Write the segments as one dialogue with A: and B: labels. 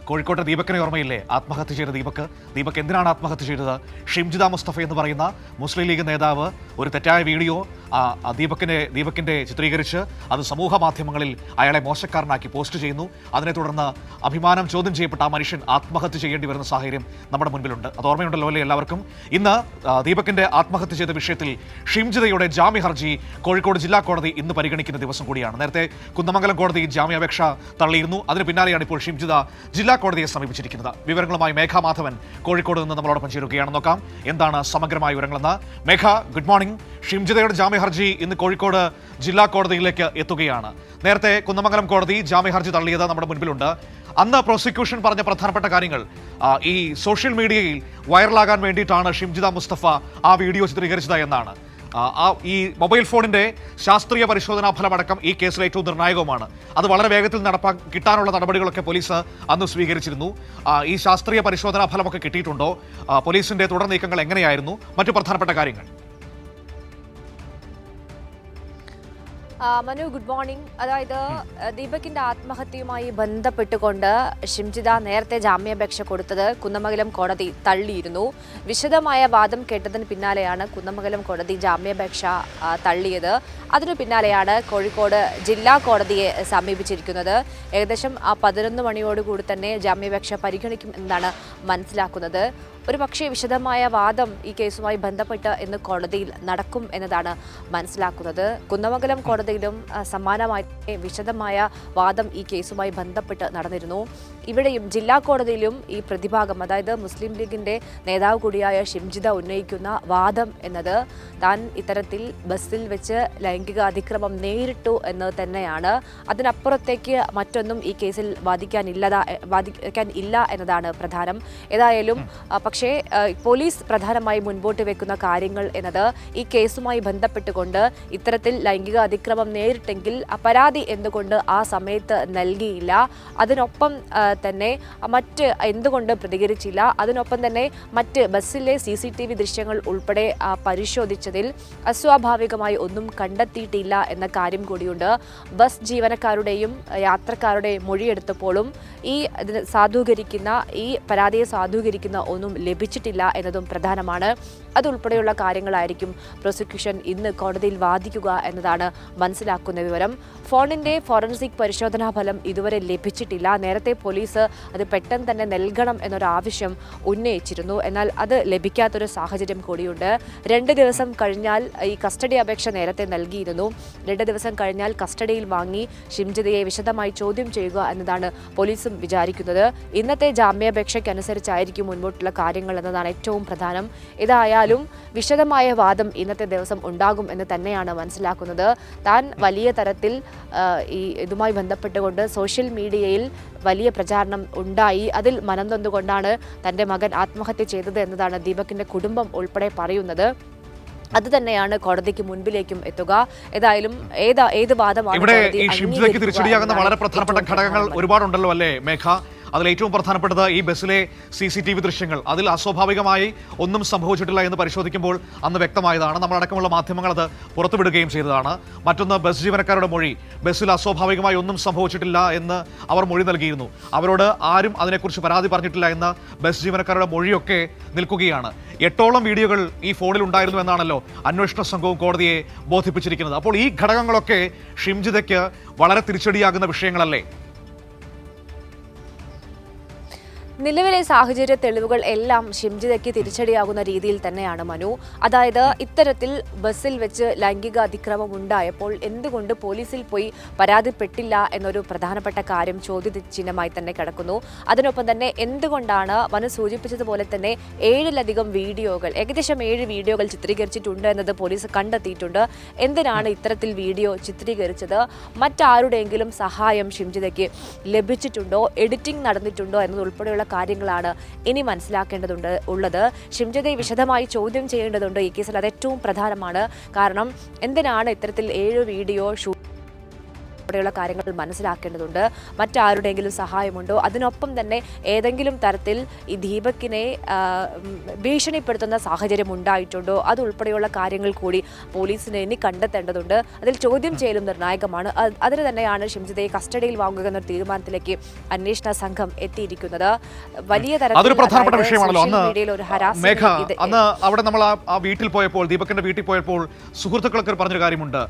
A: കോഴിക്കോട്ടെ ദീപക്കിനെ ഓർമ്മയില്ലേ? ആത്മഹത്യ ചെയ്ത ദീപക് എന്തിനാണ് ആത്മഹത്യ ചെയ്തത്? ഷിംജിത മുസ്തഫ എന്ന് പറയുന്ന മുസ്ലിം ലീഗ് നേതാവ് ഒരു തെറ്റായ വീഡിയോ ദീപകിന്റെ ചിത്രീകരിച്ച് അത് സമൂഹ മാധ്യമങ്ങളിൽ അയാളെ മോശക്കാരനാക്കി പോസ്റ്റ് ചെയ്യുന്നു. അതിനെ തുടർന്ന് അഭിമാനം ചോദ്യം ചെയ്യപ്പെട്ട ആ മനുഷ്യൻ ആത്മഹത്യ ചെയ്യേണ്ടി വരുന്ന സാഹചര്യം നമ്മുടെ മുൻപിലുണ്ട്. അത് ഓർമ്മയുണ്ടല്ലോ അല്ലേ എല്ലാവർക്കും? ഇന്ന് ദീപകിന്റെ ആത്മഹത്യ ചെയ്ത വിഷയത്തിൽ ഷിംജിതയുടെ ജാമ്യ ഹർജി കോഴിക്കോട് ജില്ലാ കോടതി ഇന്ന് പരിഗണിക്കുന്ന ദിവസം കൂടിയാണ്. നേരത്തെ കുന്നമംഗലം കോടതി ജാമ്യാപേക്ഷ തള്ളിയിരുന്നു. അതിന് പിന്നാലെയാണ് ഇപ്പോൾ ഷിംജിത ജില്ലാ കോടതിയെ സമീപിച്ചിരിക്കുന്നത്. വിവരങ്ങളുമായി മേഘ മാധവൻ കോഴിക്കോട് നിന്ന് നമ്മളോടൊപ്പം ചേരുകയാണ്. നോക്കാം എന്താണ് സമഗ്രമായ വിവരങ്ങളെന്ന്. മേഘ, ഗുഡ് മോർണിംഗ്. ഷിംജിതയുടെ ജാമ്യ ഹർജി ഇന്ന് കോഴിക്കോട് ജില്ലാ കോടതിയിലേക്ക് എത്തുകയാണ്. നേരത്തെ കുന്നമംഗലം കോടതി ജാമ്യ ഹർജി തള്ളിയത് നമ്മുടെ മുൻപിലുണ്ട്. അന്ന് പ്രോസിക്യൂഷൻ പറഞ്ഞ പ്രധാനപ്പെട്ട കാര്യങ്ങൾ ഈ സോഷ്യൽ മീഡിയയിൽ വൈറലാകാൻ വേണ്ടിയിട്ടാണ് ഷിംജിത മുസ്തഫ ആ വീഡിയോ ചിത്രീകരിച്ചത് എന്നാണ്. ഈ മൊബൈൽ ഫോണിന്റെ ശാസ്ത്രീയ പരിശോധനാ ഫലമടക്കം ഈ കേസിൽ ഏറ്റവും നിർണായകവുമാണ്. അത് വളരെ വേഗത്തിൽ കിട്ടാനുള്ള നടപടികളൊക്കെ പോലീസ് അന്ന് സ്വീകരിച്ചിരുന്നു. ഈ ശാസ്ത്രീയ പരിശോധനാ ഫലമൊക്കെ കിട്ടിയിട്ടുണ്ടോ? പോലീസിന്റെ തുടർ നീക്കങ്ങൾ എങ്ങനെയായിരുന്നു? മറ്റു പ്രധാനപ്പെട്ട കാര്യങ്ങൾ.
B: Manu, good morning. അതായത് ദീപകിന്റെ ആത്മഹത്യയുമായി ബന്ധപ്പെട്ടുകൊണ്ട് ഷിംജിത നേരത്തെ ജാമ്യാപേക്ഷ കൊടുത്തത് കുന്നമംഗലം കോടതി തള്ളിയിരുന്നു. വിശദമായ വാദം കേട്ടതിന് പിന്നാലെയാണ് കുന്നമംഗലം കോടതി ജാമ്യാപേക്ഷ തള്ളിയത്. അതിനു പിന്നാലെയാണ് കോഴിക്കോട് ജില്ലാ കോടതിയെ സമീപിച്ചിരിക്കുന്നത്. ഏകദേശം 11 മണിയോടുകൂടി തന്നെ ജാമ്യാപേക്ഷ പരിഗണിക്കും എന്നാണ് മനസ്സിലാക്കുന്നത്. ഒരു പക്ഷേ വിശദമായ വാദം ഈ കേസുമായി ബന്ധപ്പെട്ട് ഇന്ന് കോടതിയിൽ നടക്കും എന്നതാണ് മനസ്സിലാക്കുന്നത്. കുന്നമംഗലം കോടതിയിലും സമാനമായി വിശദമായ വാദം ഈ കേസുമായി ബന്ധപ്പെട്ട് നടന്നിരുന്നു. ഇവിടെയും ജില്ലാ കോടതിയിലും ഈ പ്രതിഭാഗം, അതായത് മുസ്ലിം ലീഗിന്റെ നേതാവ് കൂടിയായ ഷിംജിത ഉന്നയിക്കുന്ന വാദം എന്നത് താൻ ഇത്തരത്തിൽ ബസ്സിൽ വെച്ച് ലൈംഗിക അതിക്രമം നേരിട്ടു എന്ന് തന്നെയാണ്. അതിനപ്പുറത്തേക്ക് മറ്റൊന്നും ഈ കേസിൽ വാദിക്കാൻ ഇല്ല എന്നതാണ് പ്രധാനം. ഏതായാലും പക്ഷേ പോലീസ് പ്രധാനമായി മുൻപോട്ട് വെക്കുന്ന കാര്യങ്ങൾ എന്നത് ഈ കേസുമായി ബന്ധപ്പെട്ടുകൊണ്ട് ഇത്തരത്തിൽ ലൈംഗിക അതിക്രമം നേരിട്ടെങ്കിൽ പരാതി എന്തുകൊണ്ട് ആ സമയത്ത് നൽകിയില്ല, അതിനൊപ്പം തന്നെ എന്തുകൊണ്ട് പ്രതികരിച്ചില്ല, അതിനൊപ്പം തന്നെ മറ്റ് ബസ്സിലെ CCTV ദൃശ്യങ്ങൾ ഉൾപ്പെടെ പരിശോധിച്ചതിൽ അസ്വാഭാവികമായി ഒന്നും കണ്ടെത്തിയിട്ടില്ല എന്ന കാര്യം കൂടിയുണ്ട്. ബസ് ജീവനക്കാരുടെയും യാത്രക്കാരുടെയും മൊഴിയെടുത്തപ്പോഴും ഈ പരാതിയെ സാധൂകരിക്കുന്ന ഒന്നും ലഭിച്ചിട്ടില്ല എന്നതും പ്രധാനമാണ്. അതുൾപ്പെടെയുള്ള കാര്യങ്ങളായിരിക്കും പ്രോസിക്യൂഷൻ ഇന്ന് കോടതിയിൽ വാദിക്കുക എന്നതാണ് മനസ്സിലാക്കുന്ന വിവരം. ഫോണിന്റെ ഫോറൻസിക് പരിശോധനാ ഫലം ഇതുവരെ ലഭിച്ചിട്ടില്ല. നേരത്തെ പോലീസ് അത് പെട്ടെന്ന് തന്നെ നൽകണം എന്നൊരു ആവശ്യം ഉന്നയിച്ചിരുന്നു. എന്നാൽ അത് ലഭിക്കാത്തൊരു സാഹചര്യം കൂടിയുണ്ട്. 2 ദിവസം കഴിഞ്ഞാൽ ഈ കസ്റ്റഡി അപേക്ഷ നേരത്തെ നൽകിയിരുന്നു. 2 ദിവസം കഴിഞ്ഞാൽ കസ്റ്റഡിയിൽ വാങ്ങി ഷിംജിതയെ വിശദമായി ചോദ്യം ചെയ്യുക എന്നതാണ് പോലീസും വിചാരിക്കുന്നത്. ഇന്നത്തെ ജാമ്യാപേക്ഷയ്ക്കനുസരിച്ചായിരിക്കും മുൻപോട്ടുള്ള കാര്യങ്ങൾ എന്നതാണ് ഏറ്റവും പ്രധാനം. ഏതായാലും വിശദമായ വാദം ഇന്നത്തെ ദിവസം ഉണ്ടാകും എന്ന് തന്നെയാണ് മനസ്സിലാക്കുന്നത്. താൻ വലിയ തരത്തിൽ ഇതുമായി ബന്ധപ്പെട്ടുകൊണ്ട് സോഷ്യൽ മീഡിയയിൽ വലിയ പ്രചാരണം ഉണ്ടായി. അതിൽ മനം നൊന്തുകൊണ്ടാണ് തൻ്റെ മകൻ ആത്മഹത്യ ചെയ്തത് എന്നതാണ് ദീപകിന്റെ കുടുംബം ഉൾപ്പെടെ പറയുന്നത്. അത് തന്നെയാണ് കോടതിക്ക് മുൻപിലേക്കും എത്തുക. ഏതായാലും ഏത് വാദമാണ്
A: തിരിച്ചടിയാകുന്ന വളരെ പ്രധാനപ്പെട്ട ഘടകങ്ങൾ ഒരുപാടുണ്ടല്ലോ അല്ലേ മേഘ? അതിൽ ഏറ്റവും പ്രധാനപ്പെട്ടത് ഈ ബസ്സിലെ CCTV ദൃശ്യങ്ങൾ. അതിൽ അസ്വാഭാവികമായി ഒന്നും സംഭവിച്ചിട്ടില്ല എന്ന് പരിശോധിക്കുമ്പോൾ അന്ന് വ്യക്തമായതാണ്. നമ്മളടക്കമുള്ള മാധ്യമങ്ങൾ അത് പുറത്തുവിടുകയും ചെയ്തതാണ്. മറ്റൊന്ന്, ബസ് ജീവനക്കാരുടെ മൊഴി. ബസ്സിൽ അസ്വാഭാവികമായി ഒന്നും സംഭവിച്ചിട്ടില്ല എന്ന് അവർ മൊഴി നൽകിയിരുന്നു. അവരോട് ആരും അതിനെക്കുറിച്ച് പരാതി പറഞ്ഞിട്ടില്ല എന്ന ബസ് ജീവനക്കാരുടെ മൊഴിയൊക്കെ നിൽക്കുകയാണ്. 8ഓളം വീഡിയോകൾ ഈ ഫോണിൽ ഉണ്ടായിരുന്നു എന്നാണല്ലോ അന്വേഷണ സംഘവും കോടതിയെ ബോധിപ്പിച്ചിരിക്കുന്നത്. അപ്പോൾ ഈ ഘടകങ്ങളൊക്കെ ഷിംജിതയ്ക്ക് വളരെ തിരിച്ചടിയാകുന്ന വിഷയങ്ങളല്ലേ?
B: നിലവിലെ സാഹചര്യ തെളിവുകൾ എല്ലാം ഷിംജിതയ്ക്ക് തിരിച്ചടിയാകുന്ന രീതിയിൽ തന്നെയാണ് മനു. അതായത് ഇത്തരത്തിൽ ബസ്സിൽ വെച്ച് ലൈംഗിക അതിക്രമം ഉണ്ടായപ്പോൾ എന്തുകൊണ്ട് പോലീസിൽ പോയി പരാതിപ്പെട്ടില്ല എന്നൊരു പ്രധാനപ്പെട്ട കാര്യം ചോദ്യചിഹ്നമായി തന്നെ കിടക്കുന്നു. അതിനൊപ്പം തന്നെ എന്തുകൊണ്ടാണ് മനു സൂചിപ്പിച്ചതുപോലെ തന്നെ 7ലധികം വീഡിയോകൾ, ഏകദേശം 7 വീഡിയോകൾ ചിത്രീകരിച്ചിട്ടുണ്ട് എന്നത് പോലീസ് കണ്ടെത്തിയിട്ടുണ്ട്. എന്തിനാണ് ഇത്തരത്തിൽ വീഡിയോ ചിത്രീകരിച്ചത്? മറ്റാരുടെയെങ്കിലും സഹായം ഷിംജിതയ്ക്ക് ലഭിച്ചിട്ടുണ്ടോ? എഡിറ്റിംഗ് നടന്നിട്ടുണ്ടോ എന്നതുൾപ്പെടെയുള്ള കാര്യങ്ങളാണ് ഇനി മനസ്സിലാക്കേണ്ടതുള്ളത്. ഷിംജിതയെ വിശദമായി ചോദ്യം ചെയ്യേണ്ടതുണ്ട് ഈ കേസിൽ. അത് ഏറ്റവും പ്രധാനമാണ്. കാരണം എന്തിനാണ് ഇത്തരത്തിൽ 7 വീഡിയോ ഉൾപ്പെടെയുള്ള കാര്യങ്ങൾ മനസ്സിലാക്കേണ്ടതുണ്ട്. മറ്റാരുടെയെങ്കിലും സഹായമുണ്ടോ? അതിനൊപ്പം തന്നെ ഏതെങ്കിലും തരത്തിൽ ഈ ദീപകിനെ ഭീഷണിപ്പെടുത്തുന്ന സാഹചര്യം ഉണ്ടായിട്ടുണ്ടോ? അതുൾപ്പെടെയുള്ള കാര്യങ്ങൾ കൂടി പോലീസിന് ഇനി കണ്ടെത്തേണ്ടതുണ്ട്. അതിൽ ചോദ്യം ചെയ്യലും നിർണായകമാണ്. അതിന് തന്നെയാണ് ഷിംജിതയെ കസ്റ്റഡിയിൽ വാങ്ങുക എന്ന തീരുമാനത്തിലേക്ക് അന്വേഷണ സംഘം എത്തിയിരിക്കുന്നത്. വലിയ
A: അതൊരു പ്രധാനപ്പെട്ട വിഷയമാണല്ലോ.
B: അന്ന്
A: അവിടെ നമ്മൾ ആ വീട്ടിൽ പോയപ്പോൾ, ദീപകിന്റെ വീട്ടിൽ പോയപ്പോൾ സുഹൃത്തുക്കളൊക്കെ പറഞ്ഞൊരു കാര്യമുണ്ട്.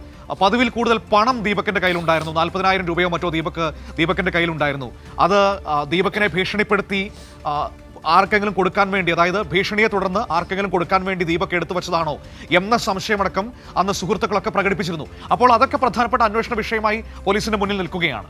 A: പതിവിൽ കൂടുതൽ പണം ദീപകിന്റെ കയ്യിലുണ്ടായിരുന്നു. 40,000 രൂപയോ മറ്റോ ദീപകിന്റെ കയ്യിലുണ്ടായിരുന്നു. അത് ദീപകിനെ ഭീഷണിപ്പെടുത്തി ആർക്കെങ്കിലും കൊടുക്കാൻ വേണ്ടി, അതായത് ഭീഷണിയെ തുടർന്ന് ആർക്കെങ്കിലും കൊടുക്കാൻ വേണ്ടി ദീപക് എടുത്തു വെച്ചതാണോ എന്ന സംശയമടക്കം അന്ന് സുഹൃത്തുക്കളൊക്കെ പ്രകടിപ്പിച്ചിരുന്നു. അപ്പോൾ അതൊക്കെ പ്രധാനപ്പെട്ട അന്വേഷണ വിഷയമായി പോലീസിന്റെ മുന്നിൽ നിൽക്കുകയാണ്.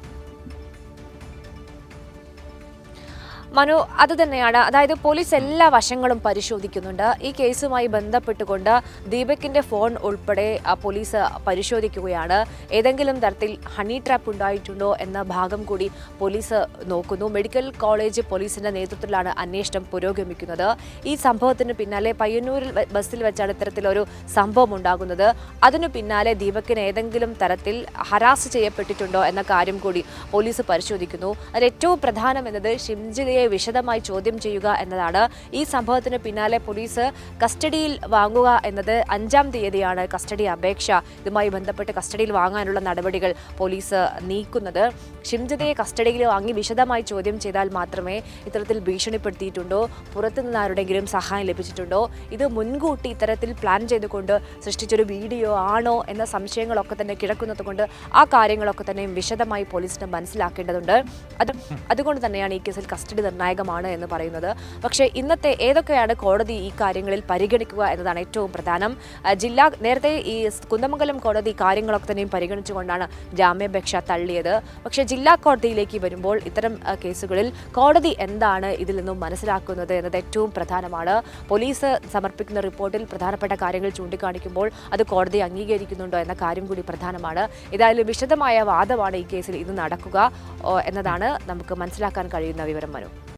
B: മനു, അതുതന്നെയാണ്. അതായത് പോലീസ് എല്ലാ വശങ്ങളും പരിശോധിക്കുന്നുണ്ട്. ഈ കേസുമായി ബന്ധപ്പെട്ടുകൊണ്ട് ദീപകിന്റെ ഫോൺ ഉൾപ്പെടെ പോലീസ് പരിശോധിക്കുകയാണ്. ഏതെങ്കിലും തരത്തിൽ ഹണി ട്രാപ്പ് ഉണ്ടായിട്ടുണ്ടോ എന്ന ഭാഗം കൂടി പോലീസ് നോക്കുന്നു. മെഡിക്കൽ കോളേജ് പോലീസിന്റെ നേതൃത്വത്തിലാണ് അന്വേഷണം പുരോഗമിക്കുന്നത്. ഈ സംഭവത്തിന് പിന്നാലെ പയ്യന്നൂരിൽ ബസ്സിൽ വെച്ചാണ് ഇത്തരത്തിലൊരു സംഭവം ഉണ്ടാകുന്നത്. അതിനു പിന്നാലെ ദീപകിന് ഏതെങ്കിലും തരത്തിൽ ഹരാസ് ചെയ്യപ്പെട്ടിട്ടുണ്ടോ എന്ന കാര്യം കൂടി പോലീസ് പരിശോധിക്കുന്നു. അതിൽ ഏറ്റവും പ്രധാനം എന്നത് ഷിംജിതയെ വിശദമായി ചോദ്യം ചെയ്യുക എന്നതാണ്. ഈ സംഭവത്തിന് പിന്നാലെ പോലീസ് കസ്റ്റഡിയിൽ വാങ്ങുക എന്നത് 5-ാം തീയതിയാണ് കസ്റ്റഡി അപേക്ഷ. ഇതുമായി ബന്ധപ്പെട്ട് കസ്റ്റഡിയിൽ വാങ്ങാനുള്ള നടപടികൾ പോലീസ് നീക്കുന്നത്. ഷിംജിതയെ കസ്റ്റഡിയിൽ വാങ്ങി വിശദമായി ചോദ്യം ചെയ്താൽ മാത്രമേ ഇത്തരത്തിൽ ഭീഷണിപ്പെടുത്തിയിട്ടുണ്ടോ, പുറത്തുനിന്ന് ആരുടെങ്കിലും സഹായം ലഭിച്ചിട്ടുണ്ടോ, ഇത് മുൻകൂട്ടി ഇത്തരത്തിൽ പ്ലാൻ ചെയ്തുകൊണ്ട് സൃഷ്ടിച്ചൊരു വീഡിയോ ആണോ എന്ന സംശയങ്ങളൊക്കെ തന്നെ കിടക്കുന്നത് കൊണ്ട് ആ കാര്യങ്ങളൊക്കെ തന്നെ വിശദമായി പോലീസിന് മനസ്സിലാക്കേണ്ടതുണ്ട്. അതുകൊണ്ട് തന്നെയാണ് ഈ കേസിൽ കസ്റ്റഡി നിർണായകമാണ് എന്ന് പറയുന്നത്. പക്ഷേ ഇന്നത്തെ ഏതൊക്കെയാണ് കോടതി ഈ കാര്യങ്ങളിൽ പരിഗണിക്കുക എന്നതാണ് ഏറ്റവും പ്രധാനം. നേരത്തെ ഈ കുന്ദമംഗലം കോടതി കാര്യങ്ങളൊക്കെ തന്നെയും പരിഗണിച്ചുകൊണ്ടാണ് ജാമ്യാപേക്ഷ തള്ളിയത്. പക്ഷേ ജില്ലാ കോടതിയിലേക്ക് വരുമ്പോൾ ഇത്തരം കേസുകളിൽ കോടതി എന്താണ് ഇതിൽ നിന്നും മനസ്സിലാക്കുന്നത് എന്നത് ഏറ്റവും പ്രധാനമാണ്. പോലീസ് സമർപ്പിക്കുന്ന റിപ്പോർട്ടിൽ പ്രധാനപ്പെട്ട കാര്യങ്ങൾ ചൂണ്ടിക്കാണിക്കുമ്പോൾ അത് കോടതി അംഗീകരിക്കുന്നുണ്ടോ എന്ന കാര്യം കൂടി പ്രധാനമാണ്. ഏതായാലും വിശദമായ വാദമാണ് ഈ കേസിൽ ഇന്ന് നടക്കുക എന്നതാണ് നമുക്ക് മനസ്സിലാക്കാൻ കഴിയുന്ന വിവരം. മനു.